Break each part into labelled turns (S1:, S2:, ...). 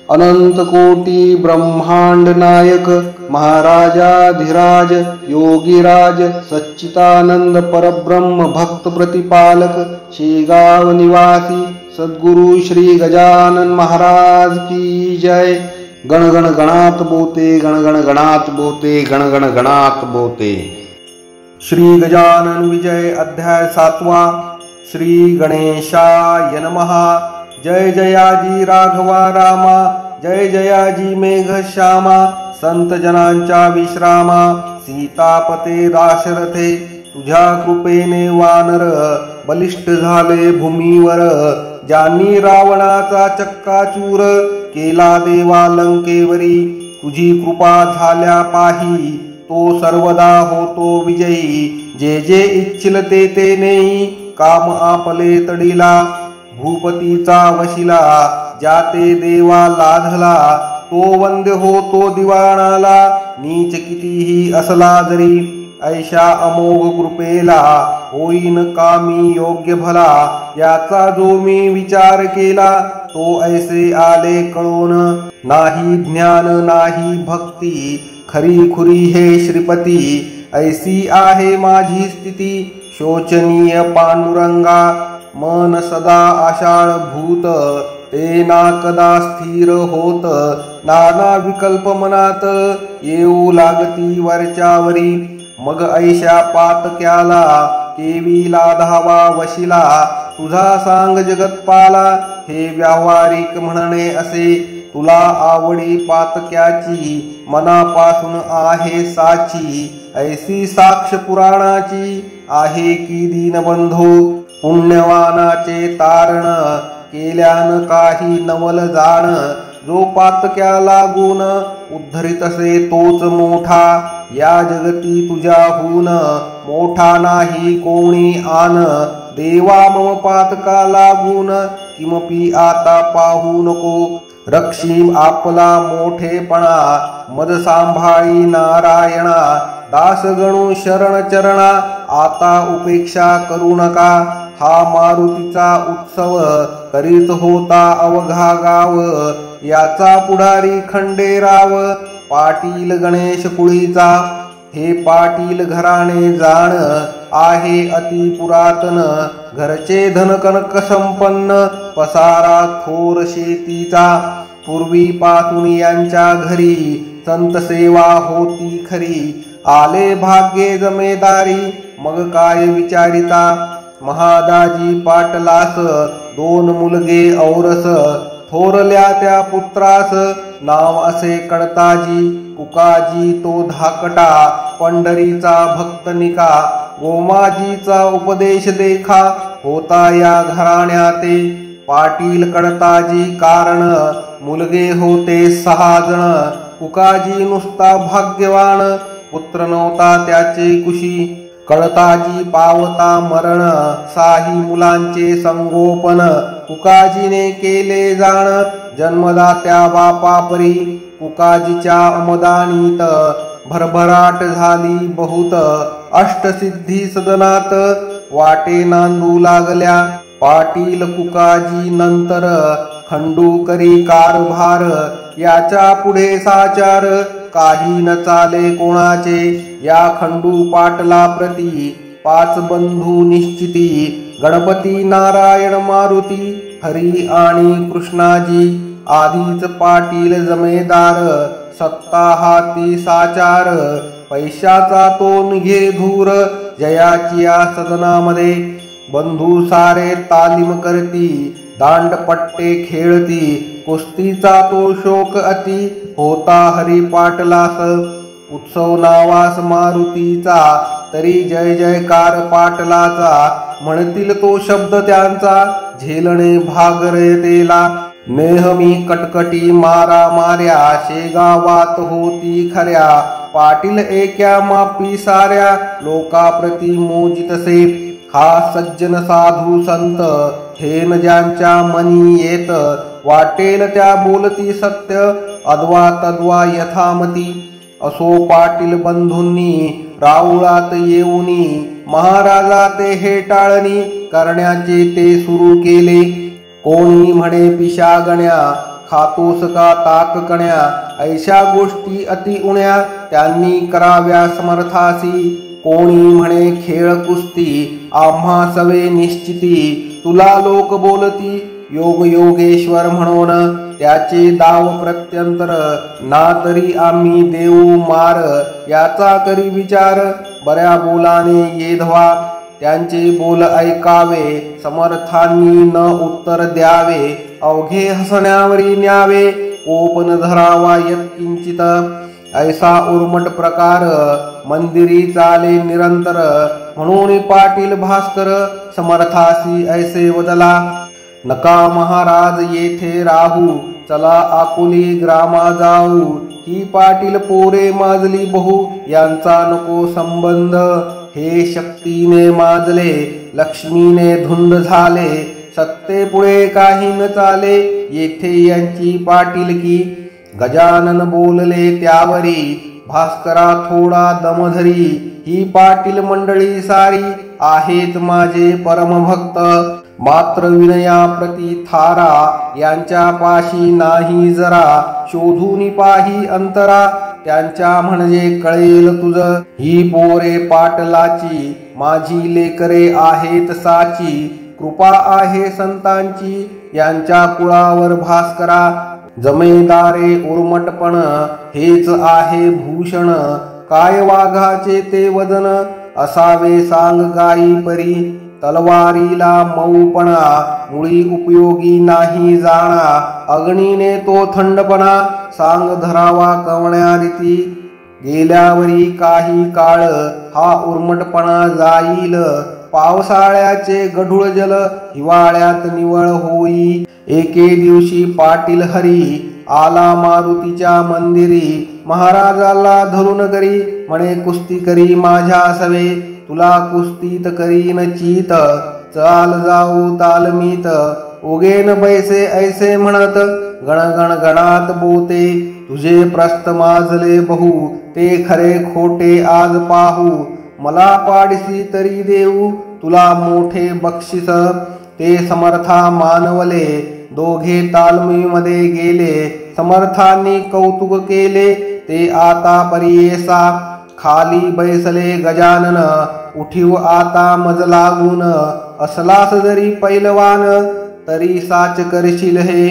S1: अनंत कोटी ब्रह्मांड नायक महाराजाधिराज योगीराज सच्चिदानंद परब्रह्म भक्त प्रतिपालक शेगाव निवासी सद्गुरु श्री गजानन महाराज की जय। गण गण गणात बोते गण गण गणात बोते गण गण गणात बोते। श्री गजानन विजय अध्याय 7वा। श्री गणेशाय नमः। जय जयाजी राघवा रामा, जय जयाजी मेघ श्यामा, संत जनांच्या विश्रामा, सीतापते दाशरथे, तुझ्या कृपेने वानर बलिष्ठ झाले भूमीवर, ज्यांनी रावणाचा चक्काचूर केला देवा लंकेवरी, तुझी कृपा झाल्या पाही तो सर्वदा होतो विजयी, जे जे इच्छिल ते नेई काम आपले तडीला, भूपतीचा वशिला जाते देवा लाधला, तो वंद्य होतो दिवाणाला, नीच कितीही असला जरी, ऐशा अमोघ कृपेला होईन कामी योग्य भला, याचा जो मी विचार केला तो ऐसे आले कळोन, नाही ज्ञान नाही भक्ती खरी खुरी हे श्रीपती, ऐसी आहे माझी स्थिती शोचनीय पांडुरंगा, मन सदा आषाढ भूत ते ना कदा स्थिर होत, नाना विकल्प मनात येऊ लागती वरच्यावरी, मग ऐशा पातक्याला केविला धावा वशिला, तुझा सांग जगतपाला हे व्यावहारिक म्हणणे असे, तुला आवडी पातक्याची मनापासून आहे साची, ऐसी साक्ष पुराणाची आहे की दीनबंधू, पुण्यवानाचे तारण केल्यान काही नवल जाण, जो पातक्या लागून उद्धरित असे तोच मोठा, या जगती तुझ्याहून मोठा नाही कोणी आन, देवा मम पातका लागून किमपि आता पाहू नको, रक्षीम आपला मोठेपणा मद सांभाळी नारायणा, दास गणू शरण चरणा आता उपेक्षा करू नका, हा मारुतीचा उत्सव करीत होता अवघा गाव, याचा पुढारी खंडेराव पाटील गणेश कुळीचा, हे पाटील घराणे जाण आहे अति पुरातन, घरचे धनकनक संपन्न पसारा थोर शेतीचा, पूर्वीपासून यांच्या घरी संत सेवा होती खरी, आले भाग्ये जमेदारी मग काय विचारिता, महादाजी पाटलास 2 मुलगे औरस, थोरल्या त्या पुत्रास नाव असे कडताजी, कुकाजी तो धाकटा पंढरीचा भक्तनिका, गोमाजीचा उपदेश देखा होता या घराण्याते, पाटील कडताजी कारण मुलगे होते 6 जण, कुकाजी नुसता भाग्यवान पुत्र नव्हता त्याचे कुशी, कडताजी पावता मरण 6 मुलांचे संगोपन, कुकाजीने केले जाण जन्मदात्या बापापरी, कुकाजीच्या अमदानीत भरभराट झाली बहुत, अष्टसिद्धी सदनात वाटे नांदू लागल्या, पाटील कुकाजी नंतर खंडू करी कारभार, याच्या पुढे साचार काही न चाले कोणाचे, या खंडू पाटला प्रती 5 बंधू निश्चिती, गणपती नारायण मारुती हरी आणि कृष्णाजी, आधीच पाटील जमेदार सत्ता हाती साचार, पैशाचा तो निघे धूर जयाची या सदनामध्ये, बंधू सारे तालीम करती दांडपट्टे खेळती, कुस्तीचा तो शोक अति होता हरी पाटलास, उत्सव नावास मारुतीचा तरी जय जयकार पाटलाचा, म्हणतील तो शब्द त्यांचा झेलणे भागरेतेला, नेहमी कटकटी मारा मार्या शेगावात होती खऱ्या, पाटील एक्या मापी साऱ्या लोकाप्रती मोजितसे, हा सज्जन साधू संत हेन ज्यांच्या मनी येत, वाटेल त्या बोलती सत्य अद्वा तद्वा यथामती, असो पाटील बंधूंनी राऊळात येऊनी, महाराजा ते हे टाळणी करण्याचे ते सुरू केले, कोणी म्हणे पिशागण्या खातोस का ताक कण्या, ऐशा गोष्टी अति उण्या त्यांनी कराव्या समर्थासी। कोणी म्हणे खेळ कुस्ती, आम्हा सवे निश्चिती, तुला लोक बोलती योग योगेश्वर म्हणून, त्याचे दाव प्रत्यंतर ना तरी आम्ही देऊ मार, याचा करी विचार बऱ्या बोलाने येधवा, त्यांचे बोल ऐकावे समर्थांनी न उत्तर द्यावे, अवघे हसण्यावरी न्यावे कोप न धरावा यत्किंचित, ऐसा उर्मट प्रकार मंदिरी चाले निरंतर, म्हणून पाटील भास्कर समर्थासी ऐसे वदला, नका महाराज येथे राहू, चला आकुली ग्रामा जाऊ, ही पाटील पोरे माजली बहु, यांचा नको संबंध, हे शक्तीने माजले लक्ष्मीने धुंद झाले, सत्ते पुढे काही न चाले, येथे यांची पाटीलकी, गजानन बोलले त्यावरी, भास्करा थोडा दमधरी, ही पाटील मंडळी सारी आहेत माझे परमभक्त, मात्र विनया प्रति थारा, यांच्या पाशी नाही जरा, शोधून पाही अंतरा, त्यांच्या म्हणजे कळेल तुझ, ही पोरे पाटलाची, माझी लेकरे आहेत साची, कृपा आहे संतांची, यांच्या कुळावर भास्करा, जमेदारे उर्मटपण हेच आहे भूषण, काय वाघाचे ते वदन, असावे सांग गायी परी, तलवारीला मऊपणा, मुळी उपयोगी नाही जाणा, अग्नीने तो थंडपणा, सांग धरावा कवण्या रीती, गेल्यावरी काही काळ हा उर्मटपणा जाईल, पावसाळ्याचे गढूळ जल हिवाळ्यात निवळ होई, एके दिवशी पाटील हरी आला मारुतीच्या मंदिरी, महाराजाला धरून करी म्हणे कुस्ती करी माझ्या सवे, तुला कुस्तीत करीन चीत, चाल जाऊ तालमीत, उगेन बैसे ऐसे म्हणत, गणगण गणात बोते, तुझे प्रस्त माजले बहु, ते खरे खोटे आज पाहू, मला पाडसी तरी देऊ तुला मोठे बक्षीस, ते समर्था मानवले दोघे तालमीमध्ये गेले, समर्थांनी कौतुक केले ते आता परियेसा, खाली बैसले गजानन उठीव आता मज लागून, असलास जरी पैलवान तरी साच करशील हे,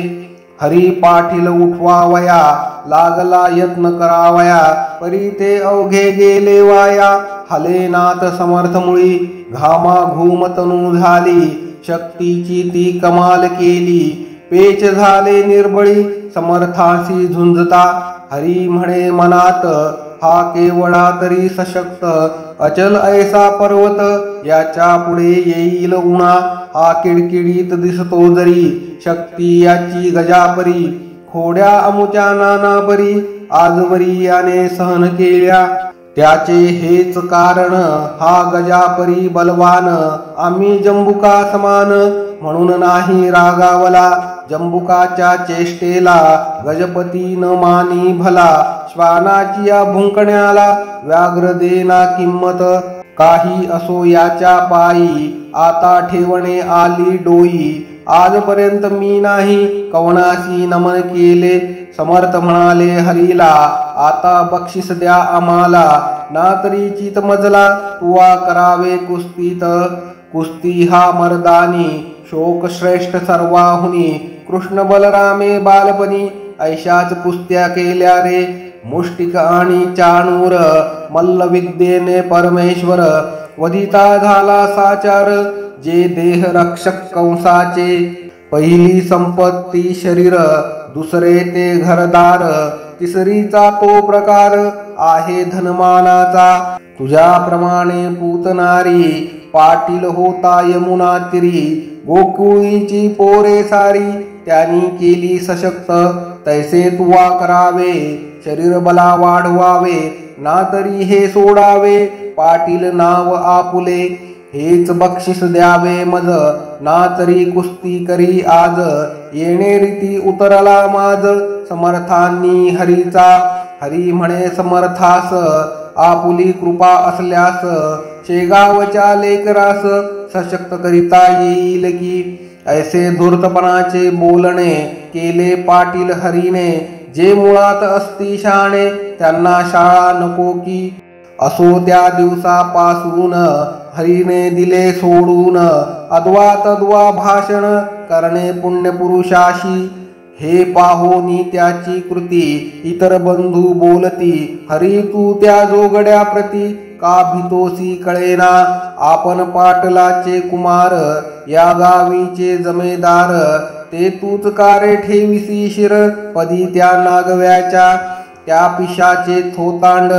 S1: हरी पाटील उठवावया लागला यत्न करावया, परी ते अवघे गेले वाया, हलेनाथ समर्थमुळी घामा घुमतनू झाली, शक्तीची ती कमाल केली, पेच झाले निर्बळी समर्थांशी झुंजता, हरी म्हणे मनात हा केवळा तरी सशक्त, अचल ऐसा पर्वत याच्या पुढे येईल उणा, हा किडकिडीत दिसतो जरी शक्ती याची गजापरी, खोड्या अमुच्या नाना बरी आजवरी याने सहन केल्या, त्याचे हेच कारण हा गजापरी बलवान, आम्ही जंबुका समान म्हणून नाही रागावला, जंबुकाच्या चेष्टेला गजपती न मानी भला, श्वानाची या भुंकण्याला व्याघ्र देना किंमत, काही असो याच्या पायी आता ठेवणे आली डोई, आजपर्यंत मी नाही कवनासी नमन केले, समर्थ म्हणाले हरीला आता बक्षीस द्या आम्हाला, ना तरी चित मजला तुवा करावे कुस्तीत, कुस्ती हा मर्दानी शोक श्रेष्ठ सर्वाहुनी, कृष्ण बलरामे बालपणी ऐशाच कुस्त्या केल्या रे, मुष्टिक आणि चाणूर मल्लविद्येने परमेश्वर, वधिता झाला साचार जे देह रक्षक कंसाचे, पहिली संपत्ती शरीर दुसरे ते घरदार, तिसरीचा तो प्रकार आहे धनमानाचा, तुझ्याप्रमाणे पूतनारी पाटील होता यमुना तिरी, गोकुळीची पोरे सारी त्यांनी केली सशक्त, तैसे तुवा करावे शरीर बला वाढवावे, ना तरी हे सोडावे पाटील नाव आपुले, हेच बक्षीस द्यावे मज ना तरी कुस्ती करी आज, येणे रीती उतरला माझ समर्थांनी हरीचा, हरी म्हणे समर्थास आपुली कृपा असल्यास, शेगावच्या लेकरास सशक्त करिता येईल की, ऐसे धूर्तपणाचे बोलणे केले पाटील हरीने, जे मुळात असती शहाणे त्यांना शाळा नको की. असो त्या दिवसापासून हरीने दिले सोडून, अद्वा तद्वा भाषण करणे पुण्यपुरुषाशी. हे पाहोनी त्याची कृती इतर बंधू बोलती, हरी तू त्या जोगड्या प्रती का भीतोसी कळेना. आपण पाटलाचे कुमार या गावीचे जमेदार, ते तूच कारे ठेविसी शिर पदी त्या नागव्याच्या. त्या पिशाचे थोतांड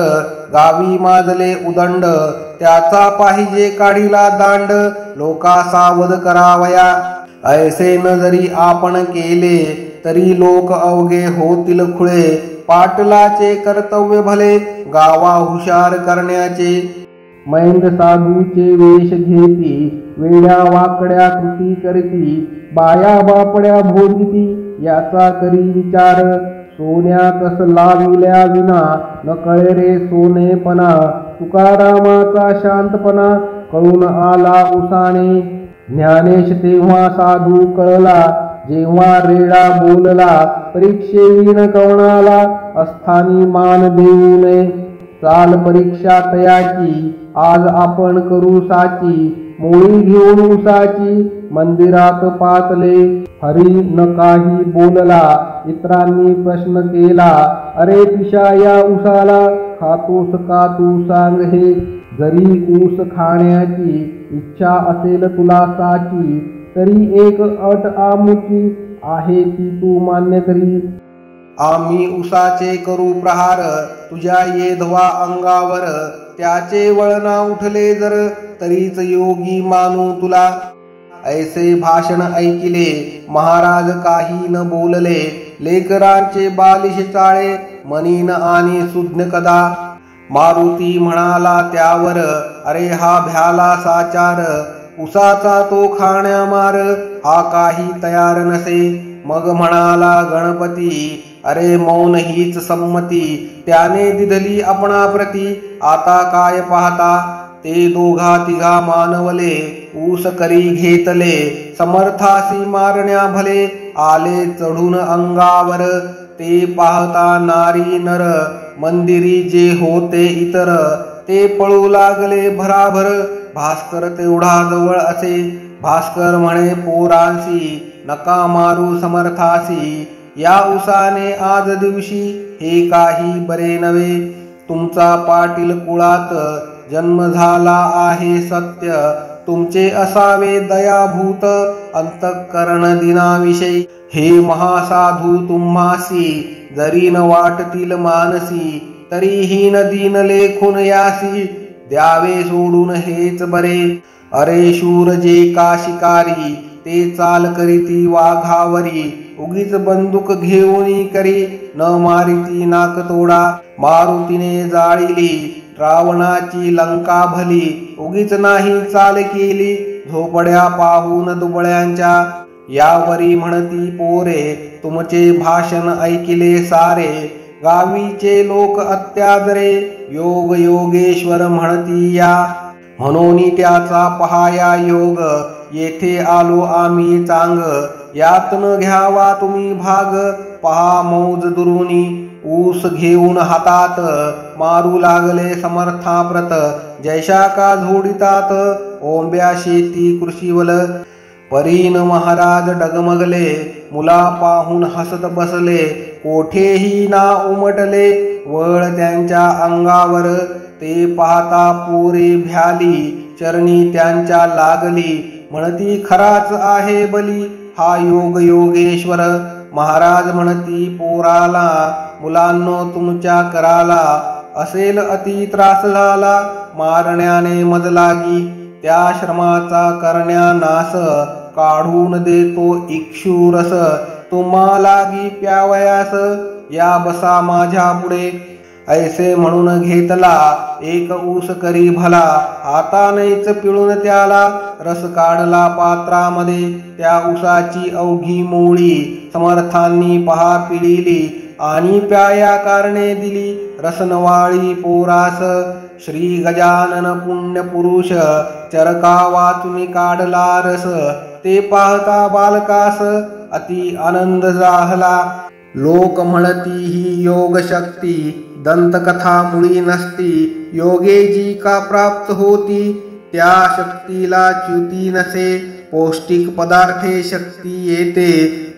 S1: गावी माजले उदंड, त्याचा पाहिजे काढीला दांड लोका सावध करावया. ऐसे न जरी आपण केले तरी लोक अवघे होतील खुळे, पाटलाचे कर्तव्य भले गावा हुशार करण्याचे. मैंद साधूचे वेश घेती, वेड्या वाकड्या कृती करती, बाया बापड्या भोदिती याचा करी विचार. सोन्या कस लाविल्या विना न कळे रे सोनेपणा, तुकारामाचा शांतपणा कळून आला उसाने. ज्ञानेश तेव्हा साधू कळला, जेव्हा रेडा बोलला, परीक्षेवीन कवणाला अस्थानी मान देऊ नये. चाल परीक्षा तयाची आज आपण करू साची, मोळी घेऊन उसाची मंदिरात पातले. हरी न काही बोलला, इतरांनी प्रश्न केला, अरे पिशा या उसाला खातोस का तू सांग हे. जरी ऊस खाण्याची इच्छा असेल तुला साची, तरी एक अट आमुची आहे ती तू मान्य करी. आम्ही उसाचे करू प्रहार तुझ्या येधवा अंगावर, त्याचे वळणा उठले जर तरीच योगी मानू तुला. ऐसे भाषण ऐकिले महाराज काही न बोलले, लेकरांचे बालिश चाळे मनीन आणि सुज्ञ कदा. मारुती म्हणाला त्यावर, अरे हा भ्याला साचार, उसाचा तो खाण्या मार हा काही तयार नसे. मग म्हणाला गणपती, अरे मौन हीच संमती, त्याने दिधली आपणाप्रती आता काय पाहता. ते दोघा तिघा मानवले ऊस करी घेतले, समर्थासी मारण्या भले आले चढून अंगावर. ते पाहता नारी नर मंदिरी जे होते इतर, ते पळू लागले भराभर. भास्कर तेवढा जवळ असे, भास्कर म्हणे पोरांसी, नका मारू समर्थासी. या उसाने आज दिवशी हे काही बरे नव्हे. तुमचा पाटील कुळात जन्म झाला आहे सत्य, तुमचे असावे दयाभूत अंतःकरण दिनाविषयी. हे महासाधू तुम्हासी जरी न वाटतील मानसी, तरीही न दीन लेखून यासी द्यावे सोडून हेच बरे. अरे शूर जे का शिकारी, ते चाल करीती वाघावरी, उगीच बंदूक घेऊनी करी न मारिती नाक तोडा. मारुतीने जाळिली रावणाची लंका भली, उगीच नाही चाल केली झोपड्या पाहून दुबळ्यांच्या. यावरी म्हणती पोरे तुमचे भाषण ऐकिले सारे, गावीचे लोक अत्यादरे योग योगेश्वर म्हणती या. म्हणून त्याचा पहाया योग, येथे आलो आम्ही चांग, यात न घ्यावा तुम्ही भाग. पहा मौज दुरुनी ऊस घेऊन हातात, मारू लागले समर्थाप्रत जैशा का झोडितात. ओंब्या शेती कृषीवल परीन महाराज डगमगले, मुला पाहून हसत बसले, कोठेही ना उमटले वळ त्यांच्या अंगावर. ते पाहता पोरे भ्याली, चरणी त्यांच्या लागली, म्हणती खराच आहे बली हा योग योगेश्वर. महाराज म्हणती पोराला, मुलांनो तुमच्या कराला असेल अति त्रास झाला, मारण्याने मज लागी. त्या श्रमाचा करण्या नास, काढून देतो इक्षुरस, तुम्हा लागी प्यावयास. या बसा माझ्या पुढे. ऐसे म्हणून घेतला एक ऊस करी भला, हातानेच पिळून त्याला रस काढला पात्रामध्ये. त्या ऊसाची अवघी मोळी समर्थांनी पहा पिळिली, आणि प्याया कारणे दिली रसनवाळी पोरास. श्री गजानन पुण्य पुरुष चरका वाचून काढला रस, ते पाहता बालकास अति आनंद जाहला. लोक म्हणती ही योग शक्ती दंतकथा मुळी नसती. योगे जी का प्राप्त होती त्या शक्तीला च्युती नसे. पौष्टिक पदार्थे शक्ती येते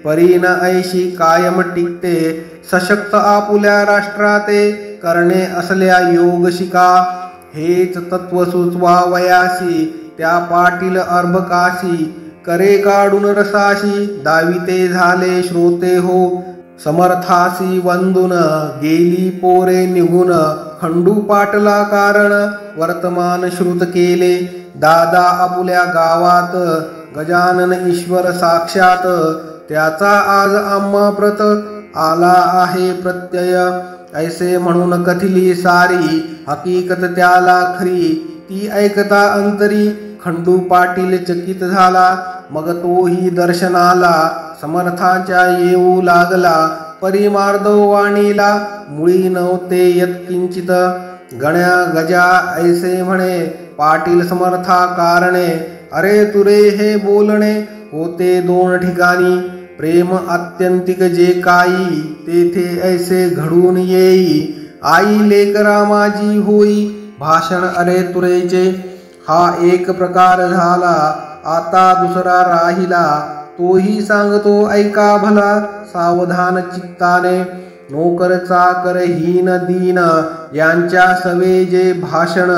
S1: परीन ऐशी कायम टिकते. सशक्त आपुल्या राष्ट्राते करणे असल्या योग शिका. हेच तत्व सुचवावयासी त्या पाटील अर्भकासी. करे काढून रसाशी दाविते झाले श्रोते हो. समर्थासी वंदून गेली पोरे निघून. खंडू पाटला कारण वर्तमान श्रुत केले. दादा आपुल्या गावात गजानन ईश्वर साक्षात. त्याचा आज आम्हा प्रत आला आहे प्रत्यय. ऐसे म्हणून कथिली सारी हकीकत त्याला खरी. ती ऐकता अंतरी खंडू पाटील चकित झाला. मग तोही दर्शनाला समर्थाच्या येऊ लागला. परिमार्दव वाणीला मुळी नव्हते यत्किंचित. गण्या गजा ऐसे म्हणे पाटील समर्था कारणे. अरे तुरे हे बोलणे होते दोन ठिकाणी. प्रेम आत्यंतिक जे काही तेथे ऐसे घडून येई. आई लेकरा माझी होई भाषण अरे तुरेचे. हा एक प्रकार झाला आता दुसरा राहिला. तोही सांगतो ऐका भला सावधान चित्ताने. नोकर चाकर हीन दीन यांच्या सवे जे भाषण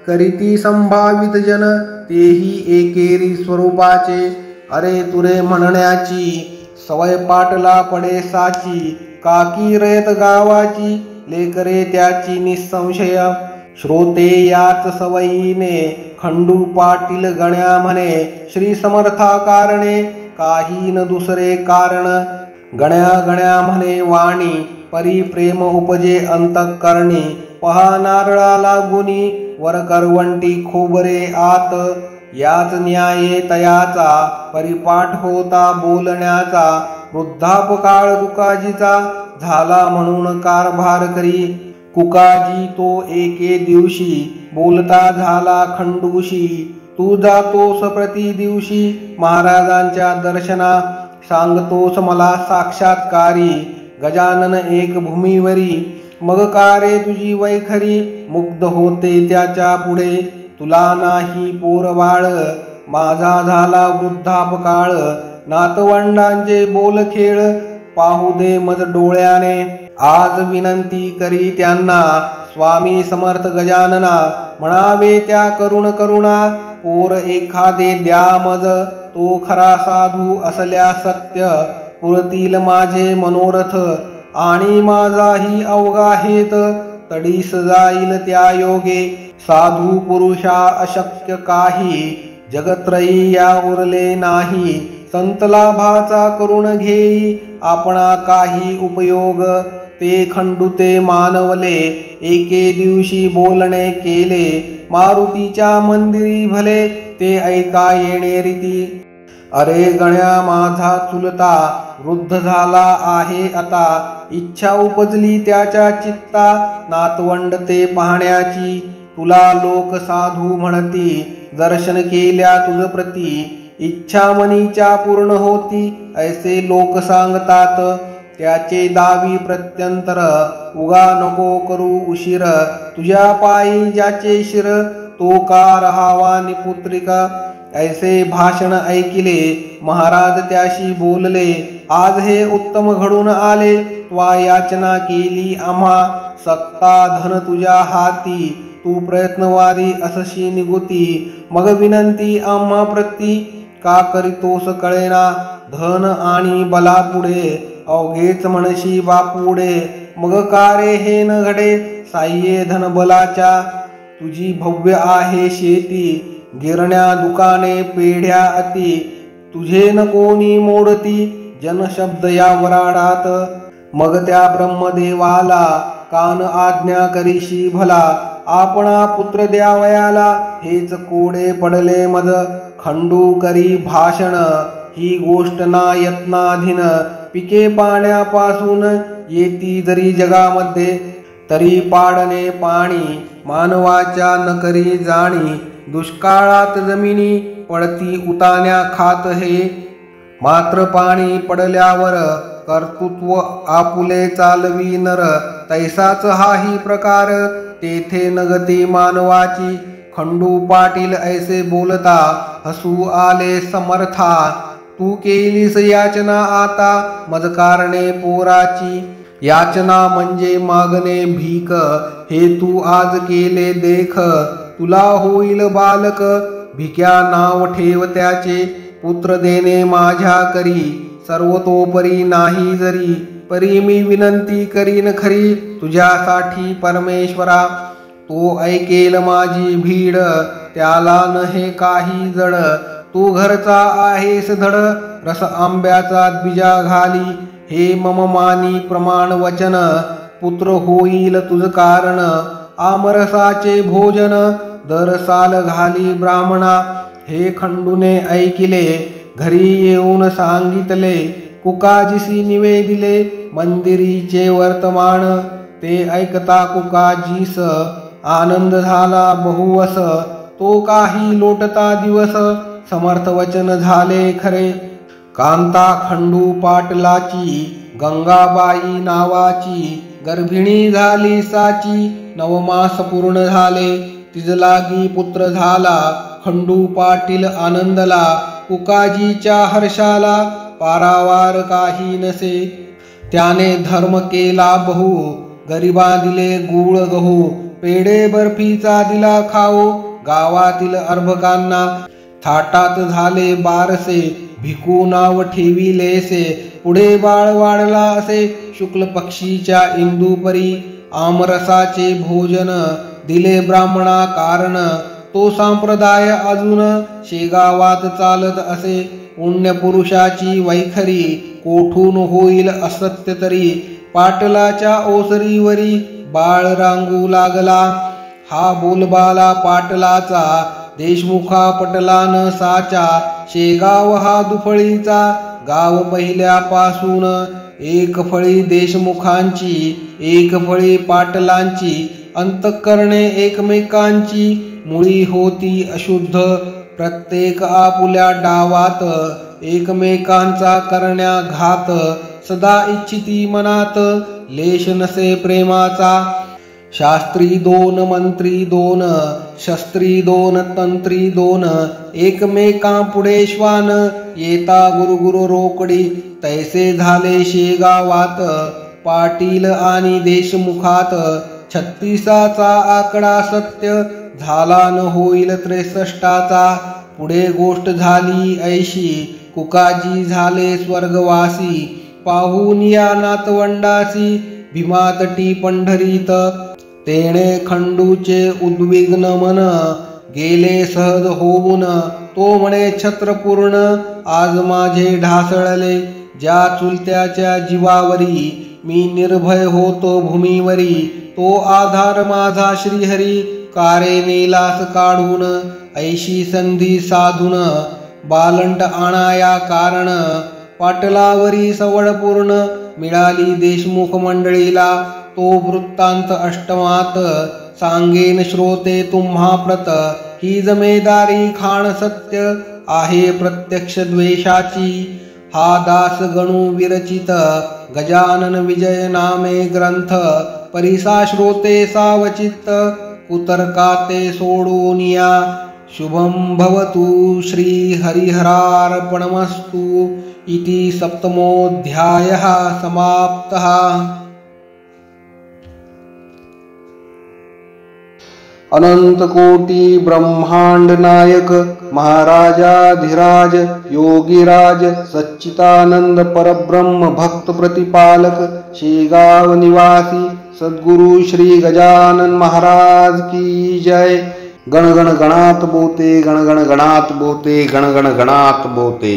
S1: करीती संभावित जन तेही एकेरी स्वरूपाचे. अरे तुरे म्हणण्याची सवय पाटला पडे साची. काकी रयत गावाची लेकरे त्याची निसंशय. श्रोते याच सवयीने खंडू पाटील गण्या म्हणे श्री समर्था कारणे काही न दुसरे कारण. गण्या गण्या म्हणे वाणी परी प्रेम उपजे अंतःकरणी. पहा नारळाला गुणी वर करवंटी खोबरे आत. याच न्याये तयाचा परिपाठ होता बोलण्याचा. वृद्धापकाळ दुकाजीचा झाला म्हणून कारभार करी. कुकाजी तो एके दिवशी बोलता झाला खंडूशी. तू जातोस प्रति दिवशी महाराजांच्या दर्शना. सांगतोस मला साक्षात्कारी गजानन एक भूमीवरी. मग कारे तुझी वैखरी मुग्ध होते त्याच्या पुढे. तुला नाही पोरबाळ माझा झाला वृद्धापकाळ. नातवंडांचे बोलखेळ पाहू दे मज डोळ्याने. आज विनंती करी त्यांना स्वामी समर्थ गजानना. म्हणावे त्या करुण करुणा पोर एखादे द्या मज. तो खरा साधू असल्या सत्य पुरतील माझे मनोरथ. आणि माझाही अवघा हेत तडीस जाईल त्या योगे. साधू पुरुषा अशक्य काही जगत्रयी या उरले नाही. संत लाभाचा करून घेई आपणा काही उपयोग. ते खंडूते मानवले एके दिवशी बोलणे केले. मारुतीच्या मंदिरी भले ते ऐका येणे रीती. अरे गण्या माझा चुलता वृद्ध झाला आहे आता. इच्छा उपजली त्याच्या चित्ता नातवंड ते पाहण्याची. तुला लोक साधू म्हणती दर्शन केल्या तुझ प्रती. इच्छा मनीच्या पूर्ण होती ऐसे लोक सांगतात. त्याचे दावी प्रत्यंतर उगा नको करू उशीर. तुझ्या पायी ज्याचे शिर तो का रहावा निपुत्रिक. ऐसे भाषण ऐकिले महाराज त्याशी बोलले. आज हे उत्तम घडून आले त्वा याचना केली आम्हा. सत्ता धन तुझ्या हाती तू प्रयत्नवादी असशी निगुती. मग विनंती आम्हा प्रती का करीतोस कळेना. धन आणि बलापुढे अवघेच म्हणशी बापुढे. मग कारे हे न घडे साह्ये धन बलाच्या. तुझी भव्य आहे शेती गिरण्या दुकाने पेढ्या अति. तुझे न कोणी मोडती जनशब्द या वराडात. मग त्या ब्रह्मदेवाला कान आज्ञा करीशी भला. आपणा पुत्र द्यावयाला हेच कोडे पडले मज. खंडू करी भाषण ही गोष्ट ना यत्नाधीन. पिके पाण्यापासून येती जरी जगामध्ये तरी पाडणे पाणी मानवाच्या न करी जाणी. दुष्काळात जमिनी पडती उतान्या खात हे। मात्र पाणी पडल्यावर कर्तृत्व आपुले चालवी नर, तैसाच हाही प्रकार तेथे नगती मानवाची। खंडू पाटील ऐसे बोलता हसू आले समर्था, तू केलीस याचना आता मज कारणे पोराची। याचना म्हणजे मागणे भीक, हे तू आज केले देख, तुला होईल बालक भिक्या नाव ठेव त्याचे। पुत्र देणे माझ्या करी सर्वतोपरी नाही जरी, परी मी विनंती करीन खरी तुझ्यासाठी परमेश्वरा। तो ऐकेल माझी भीड त्याला नहे काही जड, तू घरचा आहेस धड रस आंब्याचा द्विजा घाली। हे मम मानी प्रमाण वचन, पुत्र होईल तुझ कारण, आमरसाचे भोजन दर साल घाली ब्राह्मणा। हे खंडूने ऐकिले घरी येऊन सांगितले, कुकाजीसी निवेदिले मंदिरीचे वर्तमान। ते ऐकता कुकाजीस आनंद झाला बहुवस, तो काही लोटता दिवस समर्थ वचन झाले खरे। कांता खंडू पाटलाची गंगाबाई नावाची, गर्भिणी झाली साची 9 मास पूर्ण झाले। तिजलागी पुत्र झाला खंडू पाटील आनंदला, कुकाजीच्या हर्षाला पारावार काही नसे। त्याने धर्म केला बहु गरिबा दिले गूळ गहू, पेढे बर्फीचा दिला खाऊ गावातील अर्भकांना। थाटात झाले बारसे भिकू नाव ठेविलेसे, पुढे बाळ वाढला असे शुक्ल पक्षीच्या इंदुपरी। आमरसाचे भोजन दिले ब्राह्मणा कारण, तो संप्रदाय अजून शेगावात चालत असे। पुण्य पुरुषाची वैखरी कोठून होईल असत्य तरी, पाटलाच्या ओसरीवरी बाळ रांगू लागला। हा बोलबाला पाटलाचा देशमुखा पटला न साचा, शेगाव हा दुफळीचा गाव पहिल्यापासून। एक फळी देशमुखांची एक फळी पाटलांची, अंतःकरणे एकमेकांची मुळी होती अशुद्ध। प्रत्येक आपुल्या डावात एकमेकांचा करण्या घात, सदा इच्छिती मनात लेश नसे प्रेमाचा। शास्त्री 2 मंत्री 2 शस्त्री 2 तंत्री 2, एकमेकां पुढे श्वान येता गुरुगुरु रोकडी। तैसे झाले शेगावात पाटील आणि देशमुखात, 36चा आकडा सत्य झाला न होईल 63चा। पुढे गोष्ट झाली ऐशी कुकाजी झाले स्वर्गवासी, पाहून या नातवंडासी भीमातटी पंढरीत। तेणे खंडूचे उद्विग्न मन गेले सहज होऊन, तो म्हणे छत्रपूर्ण आज माझे ढासळले। ज्या चुलत्याच्या जीवावरी मी निर्भय होतो भूमीवरी, तो आधार माझा श्रीहरी कारे नेलास काढून। ऐशी संधी साधून बालंट आणाया कारण, पाटलावरी सवड पूर्ण मिळाली देशमुख मंडळीला। तो वृत्तांत अष्टमात सांगेन श्रोते तुम्हा प्रत, ही जमेदारी खाण सत्य आहे प्रत्यक्ष द्वेषाची। हा दास गणू विरचित गजानन विजय नामे ग्रंथ, परिसा श्रोते सावचित्त कुतर्काते सोडूनिया। शुभं भवतु श्री हरिहरार्पणमस्तु इति 7मोऽध्यायः समाप्तः।
S2: अनंत कोटी ब्रह्मांड नायक महाराजाधिराज योगीराज सच्चिदानंद परब्रह्म भक्त प्रतिपालक शेगाव निवासी सद्गुरु श्री गजानन महाराज की जय। गण गण गणात बोते गण गण गणात बोते गण गण गणात बोते।